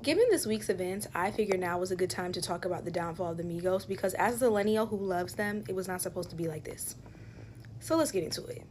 Given this week's events, I figured now was a good time to talk about the downfall of the Migos because as a millennial who loves them, it was not supposed to be like this. So let's get into it.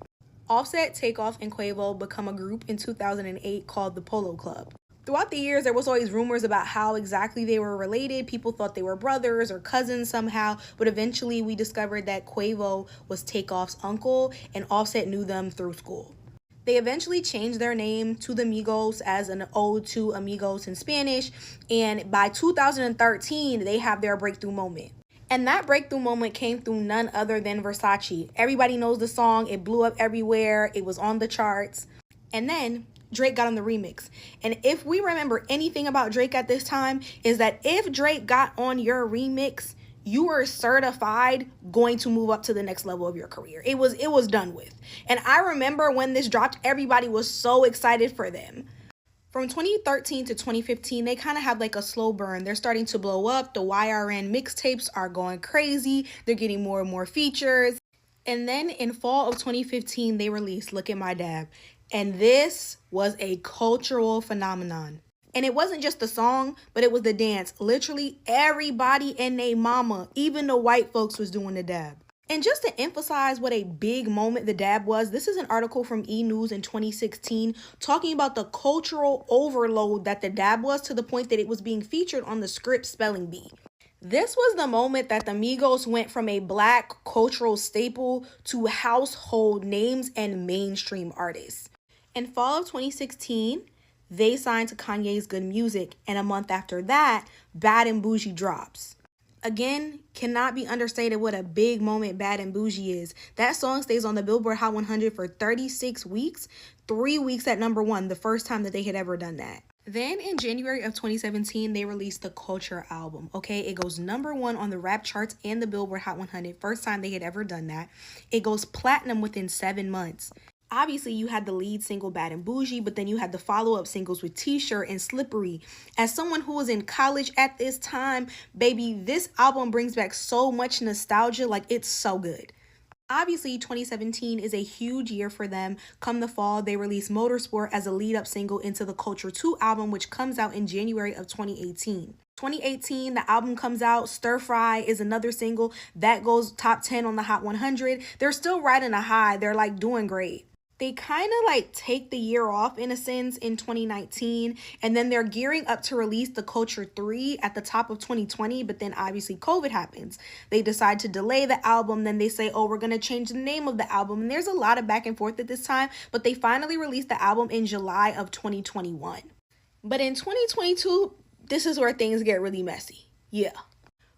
Offset, Takeoff, and Quavo become a group in 2008 called the Polo Club. Throughout the years, there was always rumors about how exactly they were related. People thought they were brothers or cousins somehow, but eventually we discovered that Quavo was Takeoff's uncle and Offset knew them through school. They eventually changed their name to the Migos as an ode to amigos in Spanish, and by 2013, they have their breakthrough moment. And that breakthrough moment came through none other than Versace. Everybody knows the song, it blew up everywhere, it was on the charts. And then Drake got on the remix. And if we remember anything about Drake at this time, is that if Drake got on your remix, you were certified going to move up to the next level of your career. It was done with. And I remember when this dropped, everybody was so excited for them. From 2013 to 2015, they kind of have like a slow burn. They're starting to blow up. The YRN mixtapes are going crazy. They're getting more and more features. And then in fall of 2015, they released Look at My Dab. And this was a cultural phenomenon. And it wasn't just the song, but it was the dance. Literally everybody and their mama, even the white folks, was doing the dab. And just to emphasize what a big moment the dab was, this is an article from E! News in 2016 talking about the cultural overload that the dab was to the point that it was being featured on the Script spelling bee. This was the moment that the Migos went from a black cultural staple to household names and mainstream artists. In fall of 2016, they signed to Kanye's Good Music, and a month after that, Bad and Bougie drops. Again, cannot be understated what a big moment Bad and Bougie is. That song stays on the Billboard Hot 100 for 36 weeks, 3 weeks at #1, the first time that they had ever done that. Then in January of 2017, they released the Culture album, okay? It goes #1 on the rap charts and the Billboard Hot 100, first time they had ever done that. It goes platinum within 7 months. Obviously, you had the lead single Bad and Bougie, but then you had the follow-up singles with T-Shirt and Slippery. As someone who was in college at this time, baby, this album brings back so much nostalgia, like it's so good. Obviously, 2017 is a huge year for them. Come the fall, they release Motorsport as a lead-up single into the Culture 2 album, which comes out in January of 2018. 2018, the album comes out. Stir Fry is another single that goes top 10 on the Hot 100. They're still riding a high. They're like doing great. They kind of like take the year off in a sense in 2019, and then they're gearing up to release the Culture 3 at the top of 2020, but then obviously COVID happens. They decide to delay the album, then they say, oh, we're going to change the name of the album, and there's a lot of back and forth at this time, but they finally released the album in July of 2021. But in 2022, this is where things get really messy. Yeah.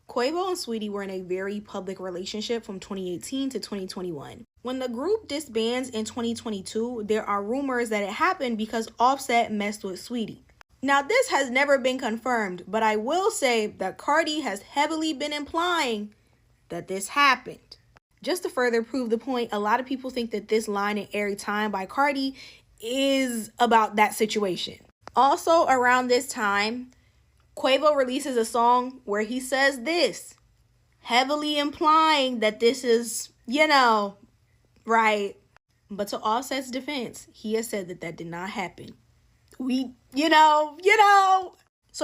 Quavo and Saweetie were in a very public relationship from 2018 to 2021. When the group disbands in 2022, there are rumors that it happened because Offset messed with Saweetie. Now, this has never been confirmed, but I will say that Cardi has heavily been implying that this happened. Just to further prove the point, a lot of people think that this line in Every Time by Cardi is about that situation. Also, around this time, Quavo releases a song where he says this, heavily implying that this is, right. But to Offset's defense, he has said that did not happen. So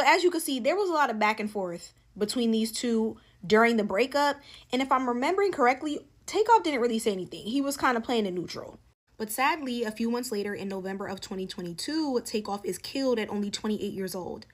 as you can see, there was a lot of back and forth between these two during the breakup. And if I'm remembering correctly, Takeoff didn't really say anything. He was kind of playing it neutral. But sadly, a few months later in November of 2022, Takeoff is killed at only 28 years old.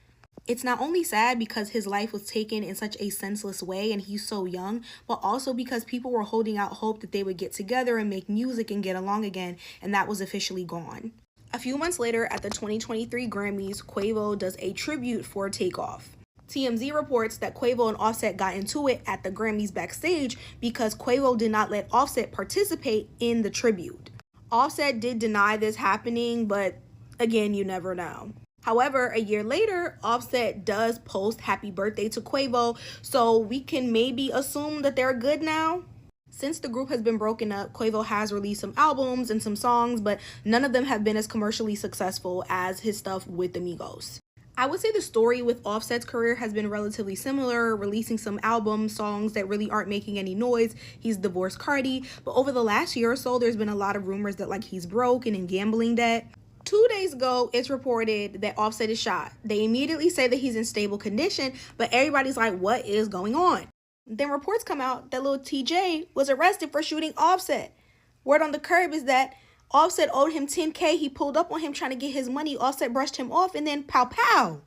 It's not only sad because his life was taken in such a senseless way and he's so young, but also because people were holding out hope that they would get together and make music and get along again, and that was officially gone. A few months later, at the 2023 Grammys, Quavo does a tribute for Takeoff. TMZ reports that Quavo and Offset got into it at the Grammys backstage because Quavo did not let Offset participate in the tribute. Offset did deny this happening, but again, you never know. However, a year later, Offset does post happy birthday to Quavo, so we can maybe assume that they're good now. Since the group has been broken up, Quavo has released some albums and some songs, but none of them have been as commercially successful as his stuff with the Migos. I would say the story with Offset's career has been relatively similar, releasing some album songs that really aren't making any noise. He's divorced Cardi, but over the last year or so, there's been a lot of rumors that he's broke and in gambling debt. 2 days ago, it's reported that Offset is shot. They immediately say that he's in stable condition, but everybody's like, what is going on? Then reports come out that little TJ was arrested for shooting Offset. Word on the curb is that Offset owed him $10K. He pulled up on him trying to get his money. Offset brushed him off, and then pow pow.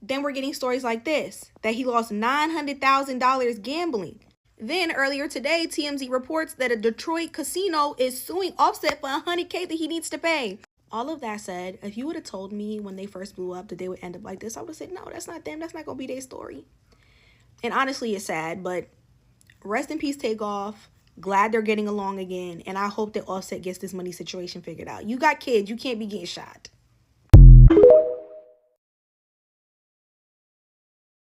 Then we're getting stories like this, that he lost $900,000 gambling. Then earlier today, TMZ reports that a Detroit casino is suing Offset for $100K that he needs to pay. All of that said, if you would have told me when they first blew up that they would end up like this, I would have said, no, that's not them. That's not going to be their story. And honestly, it's sad, but rest in peace, Takeoff. Glad they're getting along again. And I hope that Offset gets this money situation figured out. You got kids. You can't be getting shot.